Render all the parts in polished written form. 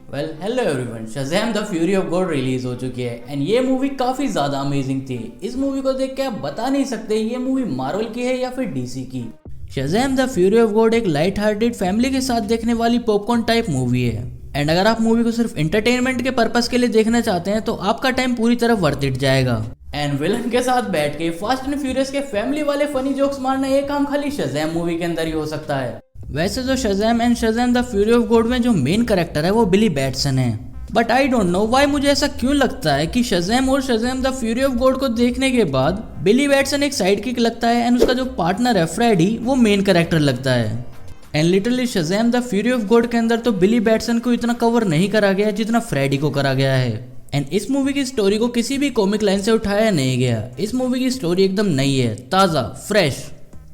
Hello everyone, Shazam the fury of God release हो चुकी है एंड ये मूवी काफ़ी ज़्यादा अमेजिंग थी। इस मूवी को देख के आप बता नहीं सकते ये मूवी मार्वल की है या फिर डीसी की। Shazam the fury of God एक लाइट हार्टेड फैमिली के साथ देखने वाली पॉपकॉर्न टाइप मूवी है एंड अगर आप मूवी को सिर्फ एंटरटेनमेंट के पर्पस के लिए देखना चाहते हैं तो आपका टाइम पूरी तरह वर्थ इट जाएगा। एंड विलन के साथ बैठ के फास्ट एंड फ्यूरियस के फैमिली वाले फनी जोक्स मारना ये काम खाली शज़ैम मूवी के अंदर ही हो सकता है। वैसे तो Shazam and Shazam the fury of God में जो मेन कैरेक्टर है वो बिली बैटसन है, but I don't know why मुझे ऐसा क्यों लगता है कि शज़ैम और Shazam the fury of God को देखने के बाद बिली बैटसन एक साइड किक लगता है एंड उसका जो पार्टनर है फ्रेडी वो मेन कैरेक्टर लगता है। And literally Shazam the fury of God के अंदर तो बिली बैटसन को इतना कवर नहीं करा गया जितना फ्रेडी को करा गया है। एंड इस मूवी की स्टोरी को किसी भी कॉमिक लाइन से उठाया नहीं गया। इस मूवी की स्टोरी एकदम नई है, ताज़ा, फ्रेश।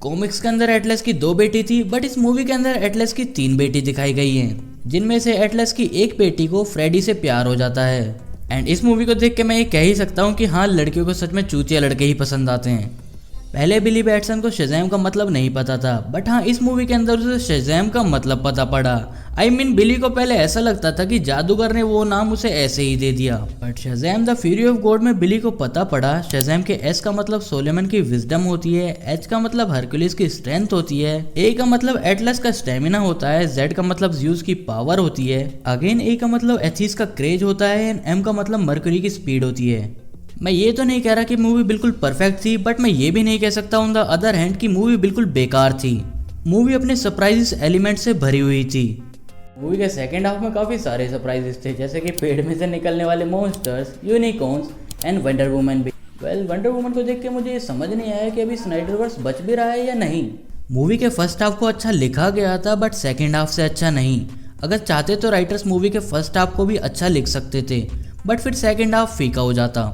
कॉमिक्स के अंदर एटलस की 2 बेटी थी, बट इस मूवी के अंदर एटलस की 3 बेटी दिखाई गई हैं, जिनमें से एटलस की एक बेटी को फ्रेडी से प्यार हो जाता है। एंड इस मूवी को देख के मैं ये कह ही सकता हूँ कि हाँ, लड़कियों को सच में चूतिया लड़के ही पसंद आते हैं। पहले बिली बैटसन को शज़ैम का मतलब नहीं पता था, बट हाँ इस मूवी के अंदर उसे शज़ैम का मतलब पता पड़ा। बिली को पहले ऐसा लगता था कि जादूगर ने वो नाम उसे ऐसे ही दे दिया, but Shazam the fury of God में बिली को पता पड़ा शज़ैम के एस का मतलब सोलोमन की विजडम होती है, एच का मतलब हरक्यूलिस की स्ट्रेंथ होती है, ए का मतलब एटलस का स्टेमिना होता है, जेड का मतलब ज़्यूस की पावर होती है, अगेन ए का मतलब एथीस का क्रेज होता है एंड एम का मतलब मर्क्यूरी की स्पीड होती है। मैं ये तो नहीं कह रहा कि मूवी बिल्कुल परफेक्ट थी, बट मैं ये भी नहीं कह सकता ऑन द अदर हैंड कि मूवी बिल्कुल बेकार थी। मूवी अपने सरप्राइजेस एलिमेंट से भरी हुई थी। मूवी के सेकंड हाफ में काफ़ी सारे सरप्राइजेस थे, जैसे कि पेड़ में से निकलने वाले monsters, unicorns and wonder woman भी। वंडर वुमन को देख के मुझे ये समझ नहीं आया कि अभी स्नाइडरवर्स बच भी रहा है या नहीं। मूवी के फर्स्ट हाफ को अच्छा लिखा गया था, बट सेकेंड हाफ से अच्छा नहीं। अगर चाहते तो राइटर्स मूवी के फर्स्ट हाफ को भी अच्छा लिख सकते थे, बट फिर सेकेंड हाफ फीका हो जाता।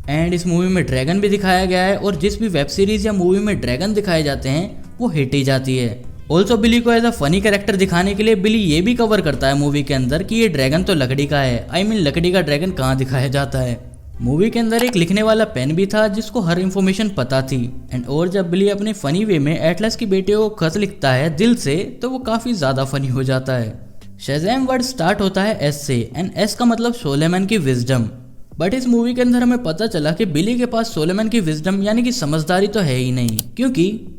एंड इस मूवी में ड्रैगन भी दिखाया गया है और जिस भी वेब सीरीज या मूवी में ड्रैगन दिखाए जाते हैं वो हिट ही जाती है। ऑल्सो बिली को एज अ फनी कैरेक्टर दिखाने के लिए बिली ये भी कवर करता है मूवी के अंदर कि ये ड्रैगन तो लकड़ी का है। लकड़ी का ड्रैगन कहाँ दिखाया जाता है। मूवी के अंदर एक लिखने वाला पेन भी था जिसको हर इन्फॉर्मेशन पता थी। एंड और जब बिली अपने फनी वे में एटलस की बेटियों को खत लिखता है दिल से, तो वो काफ़ी ज़्यादा फनी हो जाता है। शज़ैम वर्ड स्टार्ट होता है एस से एंड एस का मतलब सोलोमन की विजडम, बट इस मूवी के अंदर हमें पता चला कि बिली के पास सोलोमन की विजडम यानी कि समझदारी तो है ही नहीं, क्योंकि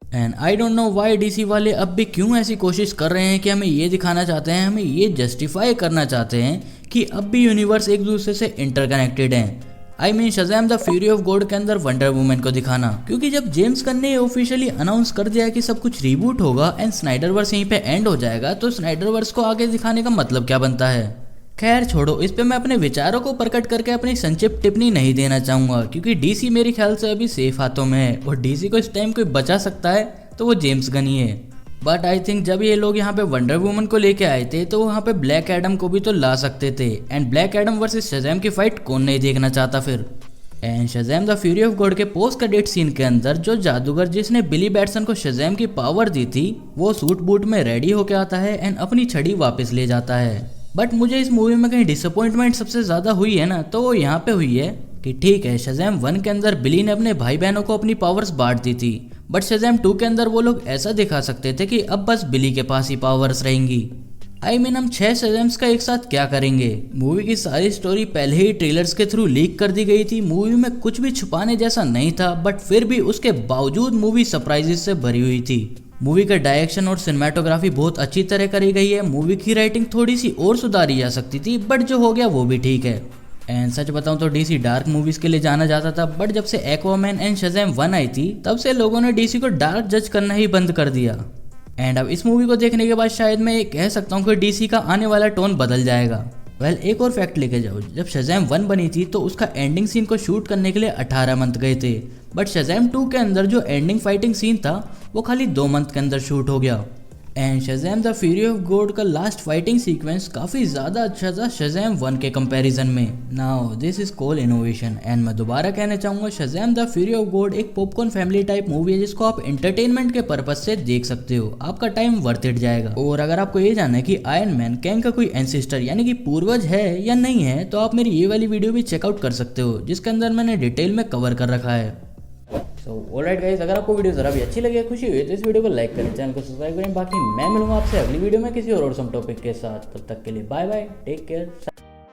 and I don't know why DC वाले अब भी क्यों ऐसी कोशिश कर रहे हैं कि हमें ये दिखाना चाहते हैं, हमें ये जस्टिफाई करना चाहते हैं कि अब भी यूनिवर्स एक दूसरे से इंटरकनेक्टेड हैं। Shazam the fury of God के अंदर वंडर वुमन को दिखाना, क्योंकि जब जेम्स गन ने ऑफिशियली अनाउंस कर दिया कि सब कुछ रिबूट होगा एंड स्नाइडरवर्स यहीं पे एंड हो जाएगा, तो स्नाइडरवर्स को आगे दिखाने का मतलब क्या बनता है। खैर छोड़ो, इस पे मैं अपने विचारों को प्रकट करके अपनी संक्षिप्त टिप्पणी नहीं देना चाहूँगा, क्योंकि डीसी मेरे ख्याल से अभी सेफ हाथों में है और डीसी को इस टाइम कोई बचा सकता है तो वो जेम्स गन ही है। बट आई थिंक जब ये लोग यहाँ पे वंडर वुमन को लेके आए थे तो वहाँ पे ब्लैक एडम को भी तो ला सकते थे, and black Adam versus Shazam की फाइट कौन नहीं देखना चाहता फिर। And Shazam the fury of God के पोस्ट क्रेडिट सीन के अंदर जो जादूगर जिसने बिली बैटसन को शज़ैम की पावर दी थी वो सूट बूट में रेडी होके आता है एंड अपनी छड़ी वापस ले जाता है। बट मुझे इस मूवी में कहीं डिसअपॉइंटमेंट सबसे ज़्यादा हुई है ना, तो वो यहाँ पे हुई है कि ठीक है, शज़ैम 1 के अंदर बिली ने अपने भाई बहनों को अपनी पावर्स बांट दी थी, बट शज़ैम 2 के अंदर वो लोग ऐसा दिखा सकते थे कि अब बस बिली के पास ही पावर्स रहेंगी। हम 6 शज़ैम्स का एक साथ क्या करेंगे। मूवी की सारी स्टोरी पहले ही ट्रेलर्स के थ्रू लीक कर दी गई थी, मूवी में कुछ भी छुपाने जैसा नहीं था, बट फिर भी उसके बावजूद मूवी सरप्राइजेस से भरी हुई थी। मूवी का डायरेक्शन और सिनेमेटोग्राफी बहुत अच्छी तरह करी गई है। मूवी की राइटिंग थोड़ी सी और सुधारी जा सकती थी, बट जो हो गया वो भी ठीक है। एंड सच बताऊं तो डीसी डार्क मूवीज के लिए जाना जाता था, बट जब से एक्वामैन एंड शज़ैम 1 आई थी तब से लोगों ने डीसी को डार्क जज करना ही बंद कर दिया। एंड अब इस मूवी को देखने के बाद शायद मैं ये कह सकता हूँ कि डीसी का आने वाला टोन बदल जाएगा। एक और फैक्ट लेके जाओ, जब शज़ैम 1 बनी थी तो उसका एंडिंग सीन को शूट करने के लिए 18 मंथ गए थे, बट शज़ैम 2 के अंदर जो एंडिंग फाइटिंग सीन था वो खाली 2 मंथ के अंदर शूट हो गया। And Shazam the fury of God का लास्ट फाइटिंग सीक्वेंस काफ़ी ज़्यादा अच्छा था शज़ैम 1 के कंपैरिजन में। Now this is called innovation. And मैं दोबारा कहना चाहूँगा, Shazam the fury of God एक पॉपकॉर्न फैमिली टाइप मूवी है जिसको आप एंटरटेनमेंट के पर्पज से देख सकते हो, आपका टाइम वर्थ इट जाएगा। और अगर आपको ये जानना है कि आयरन मैन कैंग का कोई एंसेस्टर यानी कि पूर्वज है या नहीं है, तो आप मेरी ये वाली वीडियो भी चेकआउट कर सकते हो जिसके अंदर मैंने डिटेल में कवर कर रखा है। सो ऑलराइट गाइस, अगर आपको वीडियो ज़रा भी अच्छी लगी, खुशी हुई तो इस वीडियो को लाइक करें, चैनल को सब्सक्राइब करें। बाकी मैं मिलूंगा आपसे अगली वीडियो में किसी और सम टॉपिक के साथ। तब तक के लिए बाय बाय, टेक केयर।